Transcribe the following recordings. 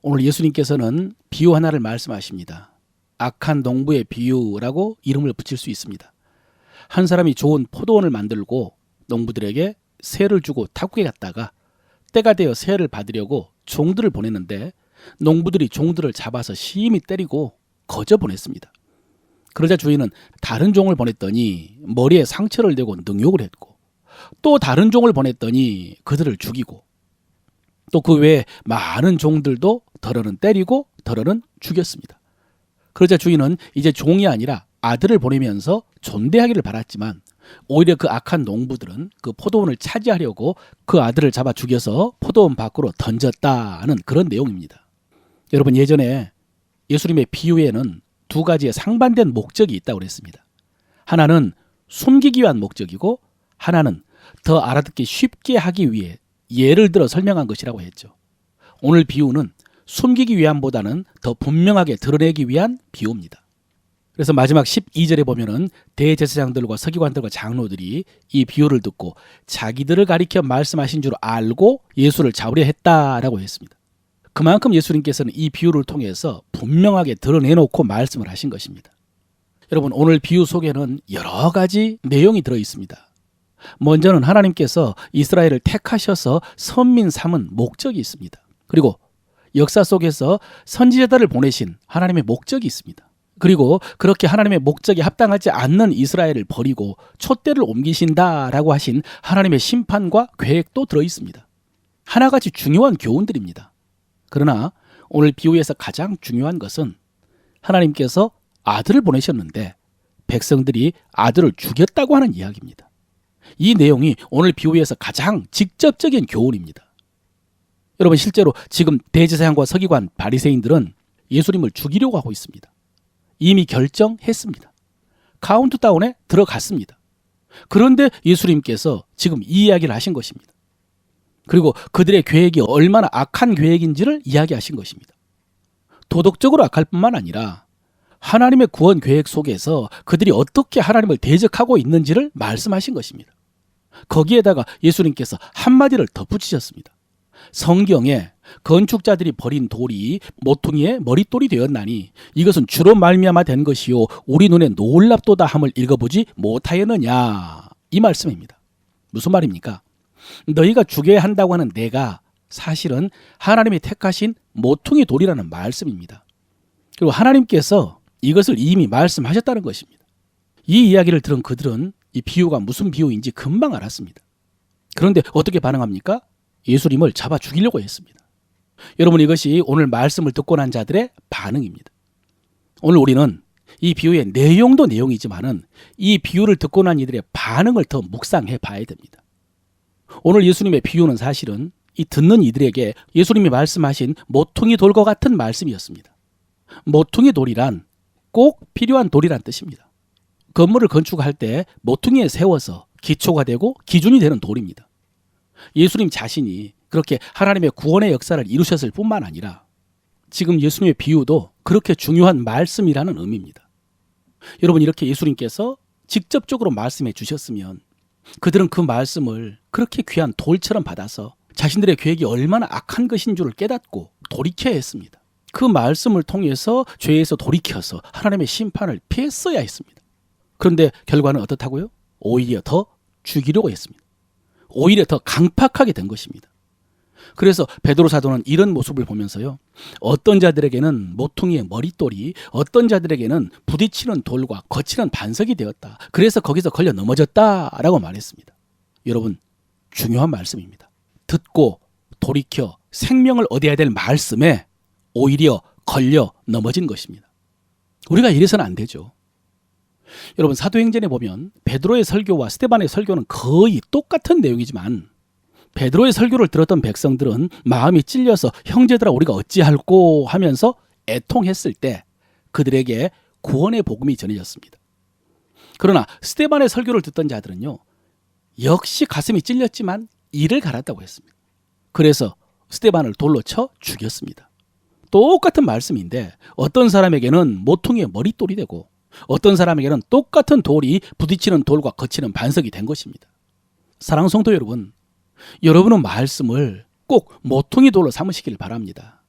오늘 예수님께서는 비유 하나를 말씀하십니다. 악한 농부의 비유라고 이름을 붙일 수 있습니다. 한 사람이 좋은 포도원을 만들고 농부들에게 세를 주고 탁구에 갔다가 때가 되어 세를 받으려고 종들을 보냈는데 농부들이 종들을 잡아서 심히 때리고 거저 보냈습니다. 그러자 주인은 다른 종을 보냈더니 머리에 상처를 내고 능욕을 했고, 또 다른 종을 보냈더니 그들을 죽이고, 또 그 외에 많은 종들도 덜어는 때리고 덜어는 죽였습니다. 그러자 주인은 이제 종이 아니라 아들을 보내면서 존대하기를 바랐지만 오히려 그 악한 농부들은 그 포도원을 차지하려고 그 아들을 잡아 죽여서 포도원 밖으로 던졌다는 그런 내용입니다. 여러분, 예전에 예수님의 비유에는 두 가지의 상반된 목적이 있다고 그랬습니다. 하나는 숨기기 위한 목적이고 하나는 더 알아듣기 쉽게 하기 위해 예를 들어 설명한 것이라고 했죠. 오늘 비유는 숨기기 위함보다는 더 분명하게 드러내기 위한 비유입니다. 그래서 마지막 12절에 보면은 대제사장들과 서기관들과 장로들이 이 비유를 듣고 자기들을 가리켜 말씀하신 줄 알고 예수를 잡으려 했다라고 했습니다. 그만큼 예수님께서는 이 비유를 통해서 분명하게 드러내놓고 말씀을 하신 것입니다. 여러분, 오늘 비유 속에는 여러 가지 내용이 들어 있습니다. 먼저는 하나님께서 이스라엘을 택하셔서 선민 삼은 목적이 있습니다. 그리고 역사 속에서 선지자들을 보내신 하나님의 목적이 있습니다. 그리고 그렇게 하나님의 목적에 합당하지 않는 이스라엘을 버리고 촛대를 옮기신다라고 하신 하나님의 심판과 계획도 들어 있습니다. 하나같이 중요한 교훈들입니다. 그러나 오늘 비유에서 가장 중요한 것은 하나님께서 아들을 보내셨는데 백성들이 아들을 죽였다고 하는 이야기입니다. 이 내용이 오늘 비유에서 가장 직접적인 교훈입니다. 여러분, 실제로 지금 대제사장과 서기관, 바리새인들은 예수님을 죽이려고 하고 있습니다. 이미 결정했습니다. 카운트다운에 들어갔습니다. 그런데 예수님께서 지금 이 이야기를 하신 것입니다. 그리고 그들의 계획이 얼마나 악한 계획인지를 이야기하신 것입니다. 도덕적으로 악할 뿐만 아니라 하나님의 구원 계획 속에서 그들이 어떻게 하나님을 대적하고 있는지를 말씀하신 것입니다. 거기에다가 예수님께서 한마디를 덧붙이셨습니다. 성경에 건축자들이 버린 돌이 모퉁이의 머릿돌이 되었나니 이것은 주로 말미암아 된 것이요 우리 눈에 놀랍도다 함을 읽어보지 못하였느냐, 이 말씀입니다. 무슨 말입니까? 너희가 죽여야 한다고 하는 내가 사실은 하나님이 택하신 모퉁이 돌이라는 말씀입니다. 그리고 하나님께서 이것을 이미 말씀하셨다는 것입니다. 이 이야기를 들은 그들은 이 비유가 무슨 비유인지 금방 알았습니다. 그런데 어떻게 반응합니까? 예수님을 잡아 죽이려고 했습니다. 여러분, 이것이 오늘 말씀을 듣고 난 자들의 반응입니다. 오늘 우리는 이 비유의 내용도 내용이지만은 이 비유를 듣고 난 이들의 반응을 더 묵상해 봐야 됩니다. 오늘 예수님의 비유는 사실은 이 듣는 이들에게 예수님이 말씀하신 모퉁이 돌과 같은 말씀이었습니다. 모퉁이 돌이란 꼭 필요한 돌이란 뜻입니다. 건물을 건축할 때 모퉁이에 세워서 기초가 되고 기준이 되는 돌입니다. 예수님 자신이 그렇게 하나님의 구원의 역사를 이루셨을 뿐만 아니라 지금 예수님의 비유도 그렇게 중요한 말씀이라는 의미입니다. 여러분, 이렇게 예수님께서 직접적으로 말씀해 주셨으면 그들은 그 말씀을 그렇게 귀한 돌처럼 받아서 자신들의 계획이 얼마나 악한 것인 줄을 깨닫고 돌이켜야 했습니다. 그 말씀을 통해서 죄에서 돌이켜서 하나님의 심판을 피했어야 했습니다. 그런데 결과는 어떻다고요? 오히려 더 죽이려고 했습니다. 오히려 더 강팍하게 된 것입니다. 그래서 베드로 사도는 이런 모습을 보면서요, 어떤 자들에게는 모퉁이의 머릿돌이, 어떤 자들에게는 부딪히는 돌과 거치는 반석이 되었다. 그래서 거기서 걸려 넘어졌다라고 말했습니다. 여러분, 중요한 말씀입니다. 듣고 돌이켜 생명을 얻어야 될 말씀에 오히려 걸려 넘어진 것입니다. 우리가 이래서는 안 되죠. 여러분, 사도행전에 보면 베드로의 설교와 스데반의 설교는 거의 똑같은 내용이지만 베드로의 설교를 들었던 백성들은 마음이 찔려서 형제들아 우리가 어찌할꼬 하면서 애통했을 때 그들에게 구원의 복음이 전해졌습니다. 그러나 스데반의 설교를 듣던 자들은요, 역시 가슴이 찔렸지만 이를 갈았다고 했습니다. 그래서 스데반을 돌로 쳐 죽였습니다. 똑같은 말씀인데 어떤 사람에게는 모퉁이의 머릿돌이 되고 어떤 사람에게는 똑같은 돌이 부딪히는 돌과 거치는 반석이 된 것입니다. 사랑하는 성도 여러분, 여러분은 말씀을 꼭 모퉁이 돌로 삼으시길 바랍니다.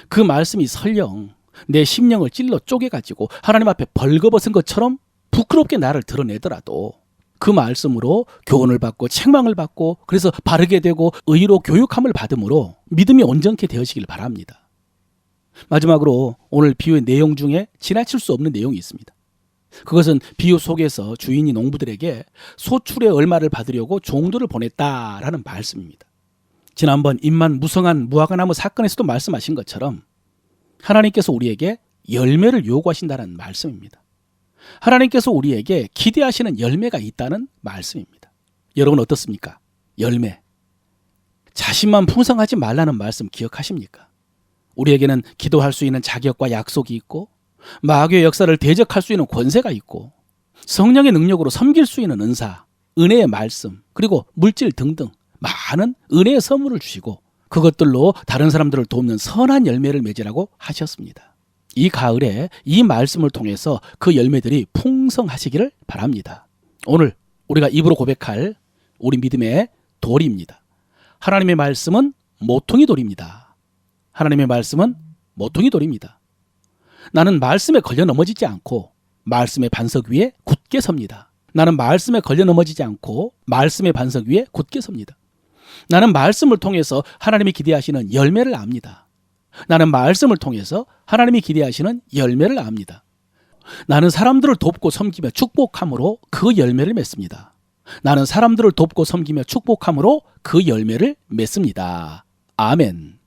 그 말씀이 설령 내 심령을 찔러 쪼개가지고 하나님 앞에 벌거벗은 것처럼 부끄럽게 나를 드러내더라도 그 말씀으로 교훈을 받고 책망을 받고 그래서 바르게 되고 의로 교육함을 받음으로 믿음이 온전케 되어지길 바랍니다. 마지막으로 오늘 비유의 내용 중에 지나칠 수 없는 내용이 있습니다. 그것은 비유 속에서 주인이 농부들에게 소출의 얼마를 받으려고 종들을 보냈다라는 말씀입니다. 지난번 임만 무성한 무화과나무 사건에서도 말씀하신 것처럼 하나님께서 우리에게 열매를 요구하신다는 말씀입니다. 하나님께서 우리에게 기대하시는 열매가 있다는 말씀입니다. 여러분 어떻습니까? 열매. 자신만 풍성하지 말라는 말씀 기억하십니까? 우리에게는 기도할 수 있는 자격과 약속이 있고 마귀의 역사를 대적할 수 있는 권세가 있고 성령의 능력으로 섬길 수 있는 은사, 은혜의 말씀, 그리고 물질 등등 많은 은혜의 선물을 주시고 그것들로 다른 사람들을 돕는 선한 열매를 맺으라고 하셨습니다. 이 가을에 이 말씀을 통해서 그 열매들이 풍성하시기를 바랍니다. 오늘 우리가 입으로 고백할 우리 믿음의 돌입니다. 하나님의 말씀은 모퉁이 돌입니다. 하나님의 말씀은 모퉁이 돌입니다. 나는 말씀에 걸려 넘어지지 않고 말씀의 반석 위에 굳게 섭니다. 나는 말씀에 걸려 넘어지지 않고 말씀의 반석 위에 굳게 섭니다. 나는 말씀을 통해서 하나님이 기대하시는 열매를 압니다. 나는 말씀을 통해서 하나님이 기대하시는 열매를 압니다. 나는 사람들을 돕고 섬기며 축복함으로 그 열매를 맺습니다. 나는 사람들을 돕고 섬기며 축복함으로 그 열매를 맺습니다. 아멘.